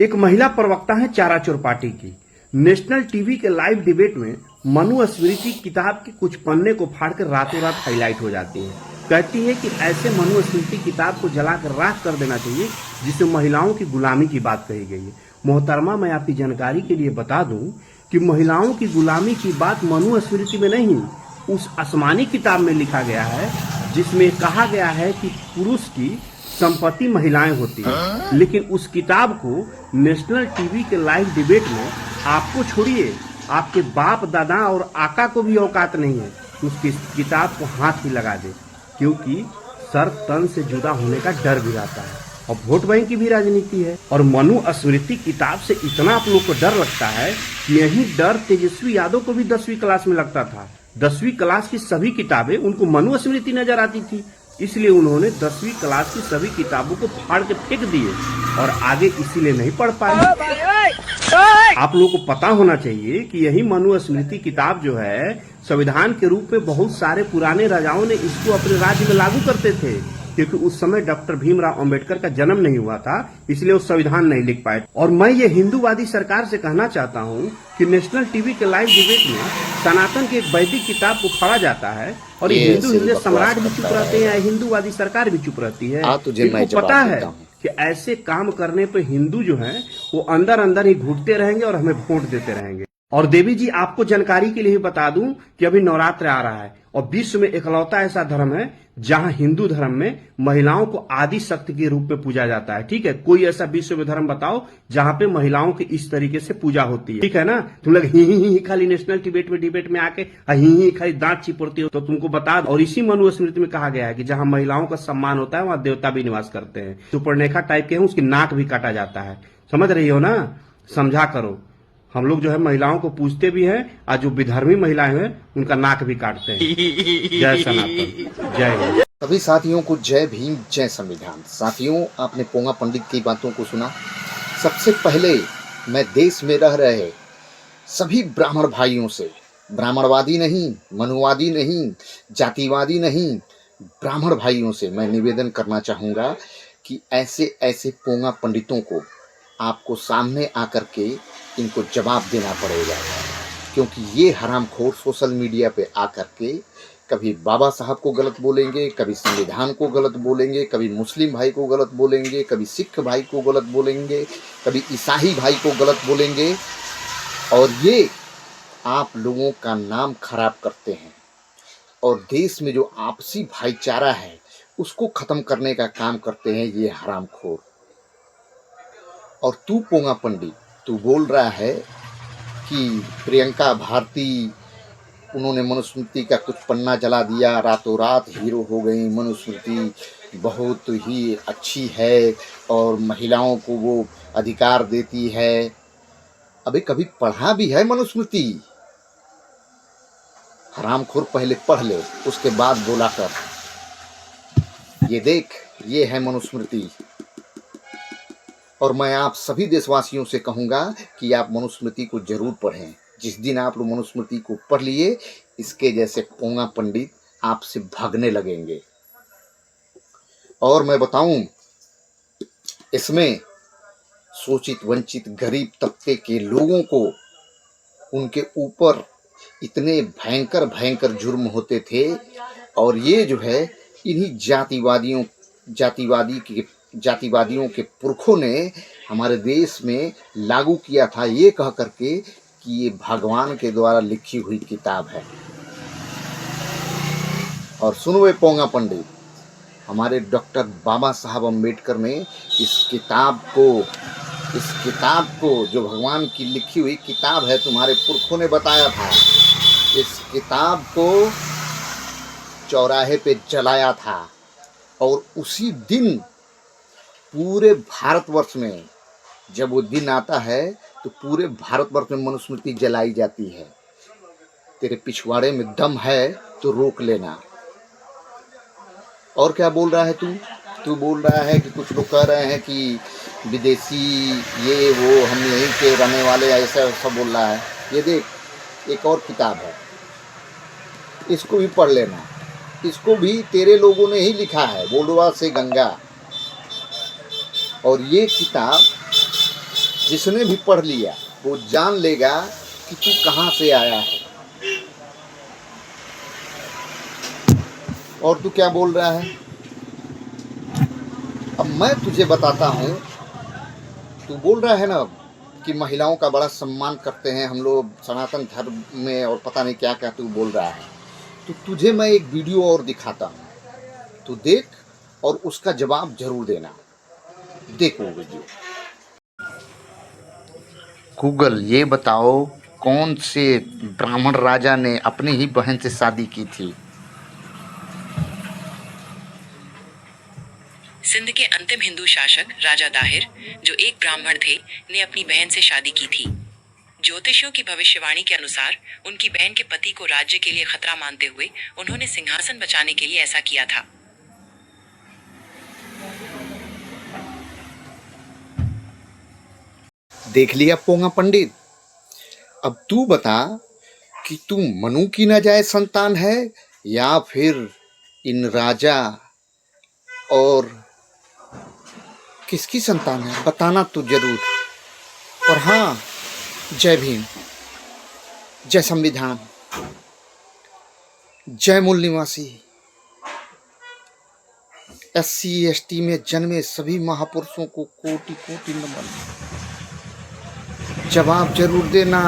एक महिला प्रवक्ता है चाराचोर पार्टी की। नेशनल टीवी के लाइव डिबेट में मनुस्मृति किताब के कुछ पन्ने को फाड़कर रातों रात हाईलाइट हो जाती है। कहती है कि ऐसे मनुस्मृति किताब को जलाकर राख कर देना चाहिए जिसमें महिलाओं की गुलामी की बात कही गई है। मोहतरमा, मैं आपकी जानकारी के लिए बता दूं कि महिलाओं की गुलामी की बात मनुस्मृति में नहीं, उस आसमानी किताब में लिखा गया है जिसमें कहा गया है कि पुरुष की संपत्ति महिलाएं होती है। लेकिन उस किताब को नेशनल टीवी के लाइव डिबेट में आपको छोड़िए, आपके बाप दादा और आका को भी औकात नहीं है उस किताब को हाथ ही लगा दे, क्योंकि सर तन से जुदा होने का डर भी रहता है और वोट बैंक की भी राजनीति है। और मनुस्मृति किताब से इतना आप लोग को डर लगता है कि यही डर तेजस्वी यादव को भी 10वीं क्लास में लगता था। 10वीं क्लास की सभी किताबें उनको मनुस्मृति नजर आती थी, इसलिए उन्होंने 10वीं क्लास की सभी किताबों को फाड़ के फेंक दिए और आगे इसीलिए नहीं पढ़ पाए। आप लोगों को पता होना चाहिए कि यही मनुस्मृति किताब जो है संविधान के रूप में बहुत सारे पुराने राजाओं ने इसको अपने राज्य में लागू करते थे, क्योंकि उस समय डॉक्टर भीमराव अंबेडकर का जन्म नहीं हुआ था, इसलिए वो संविधान नहीं लिख पाए। और मैं ये हिंदूवादी सरकार से कहना चाहता हूँ कि नेशनल टीवी के लाइव डिबेट में सनातन की एक वैदिक किताब को फाड़ा जाता है और हिंदू सम्राट भी चुप रहते हैं, हिंदूवादी सरकार भी चुप रहती है। इनको पता है कि ऐसे काम करने पे हिंदू जो है वो अंदर अंदर ही घुटते रहेंगे और हमें वोट देते रहेंगे। और देवी जी, आपको जानकारी के लिए बता दूं कि अभी नवरात्र आ रहा है और विश्व में इकलौता ऐसा धर्म है जहां हिंदू धर्म में महिलाओं को आदि शक्ति के रूप में पूजा जाता है। ठीक है, कोई ऐसा विश्व में धर्म बताओ जहां पे महिलाओं की इस तरीके से पूजा होती है। ठीक है ना, तुम लोग ही खाली नेशनल डिबेट में आके ही खाली दांत चिपोड़ती हो, तो तुमको बता दो। और इसी मनुस्मृति में कहा गया है कि जहां महिलाओं का सम्मान होता है वहां देवता भी निवास करते हैं। सुपर्णरेखा टाइप के हैं, उसकी नाक भी काटा जाता है। समझ रही हो ना, समझा करो। हम लोग जो है महिलाओं को पूजते भी हैं और जो विधर्मी महिलाएं हैं उनका नाक भी काटते हैं। जय सनातन, जय हिंद। सभी साथियों को जय भीम, जय संविधान। साथियों, आपने पोंगा पंडित की बातों को सुना। सबसे पहले मैं देश में रह रहे सभी ब्राह्मण भाइयों से, ब्राह्मणवादी नहीं, मनुवादी नहीं, जातिवादी नहीं, ब्राह्मण भाइयों से मैं निवेदन करना चाहूँगा कि ऐसे ऐसे पोंगा पंडितों को आपको सामने आकर के इनको जवाब देना पड़ेगा, क्योंकि ये हरामखोर सोशल मीडिया पे आकर के कभी बाबा साहब को गलत बोलेंगे, कभी संविधान को गलत बोलेंगे, कभी मुस्लिम भाई को गलत बोलेंगे, कभी सिख भाई को गलत बोलेंगे, कभी ईसाई भाई को गलत बोलेंगे और ये आप लोगों का नाम खराब करते हैं और देश में जो आपसी भाईचारा है उसको ख़त्म करने का काम करते हैं ये हरामखोर। और तू पोंगा पंडित, तू बोल रहा है कि प्रियंका भारती उन्होंने मनुस्मृति का कुछ पन्ना जला दिया, रातों रात हीरो हो गई, मनुस्मृति बहुत ही अच्छी है और महिलाओं को वो अधिकार देती है। अबे कभी पढ़ा भी है मनुस्मृति? हरामखोर, पहले पढ़ ले उसके बाद बोला कर। ये देख, ये है मनुस्मृति। और मैं आप सभी देशवासियों से कहूँगा कि आप मनुस्मृति को जरूर पढ़ें। जिस दिन आप लोग मनुस्मृति को पढ़ लिए, इसके जैसे पोंगा पंडित आपसे भागने लगेंगे। और मैं बताऊं, इसमें शोषित वंचित गरीब तबके के लोगों को उनके ऊपर इतने भयंकर भयंकर जुर्म होते थे और ये जो है इन्हीं जातिवादियों के पुरखों ने हमारे देश में लागू किया था, ये कह करके कि ये भगवान के द्वारा लिखी हुई किताब है। और सुनो वे पोंगा पंडित, हमारे डॉक्टर बाबा साहब अम्बेडकर ने इस किताब को जो भगवान की लिखी हुई किताब है, तुम्हारे पुरखों ने बताया था, इस किताब को चौराहे पे जलाया था और उसी दिन पूरे भारतवर्ष में, जब वो दिन आता है तो पूरे भारतवर्ष में मनुस्मृति जलाई जाती है। तेरे पिछवाड़े में दम है तो रोक लेना। और क्या बोल रहा है तू बोल रहा है कि कुछ लोग कह रहे हैं कि विदेशी ये वो, हम यहीं के रहने वाले, ऐसा सब बोल रहा है। ये देख, एक और किताब है, इसको भी पढ़ लेना। इसको भी तेरे लोगों ने ही लिखा है, बोलवा से गंगा। और ये किताब जिसने भी पढ़ लिया वो जान लेगा कि तू कहाँ से आया है और तू क्या बोल रहा है। अब मैं तुझे बताता हूँ, तू बोल रहा है ना कि महिलाओं का बड़ा सम्मान करते हैं हम लोग सनातन धर्म में और पता नहीं क्या क्या तू बोल रहा है। तो तुझे मैं एक वीडियो और दिखाता हूँ, तू देख और उसका जवाब जरूर देना। देखो वीडियो। गूगल ये बताओ कौन से ब्राह्मण राजा ने अपनी ही बहन से शादी की थी। सिंध के अंतिम हिंदू शासक राजा दाहिर, जो एक ब्राह्मण थे, ने अपनी बहन से शादी की थी। ज्योतिषियों की भविष्यवाणी के अनुसार उनकी बहन के पति को राज्य के लिए खतरा मानते हुए उन्होंने सिंहासन बचाने के लिए ऐसा किया था। देख लिया पोंगा पंडित। अब तू बता कि तू मनु की नाजायज संतान है या फिर इन राजा और किसकी संतान है, बताना तो जरूर। और हाँ, जय भीम, जय संविधान, जय मूल निवासी, SC/ST में जन्मे सभी महापुरुषों को कोटि कोटि नमन। जवाब जरूर देना।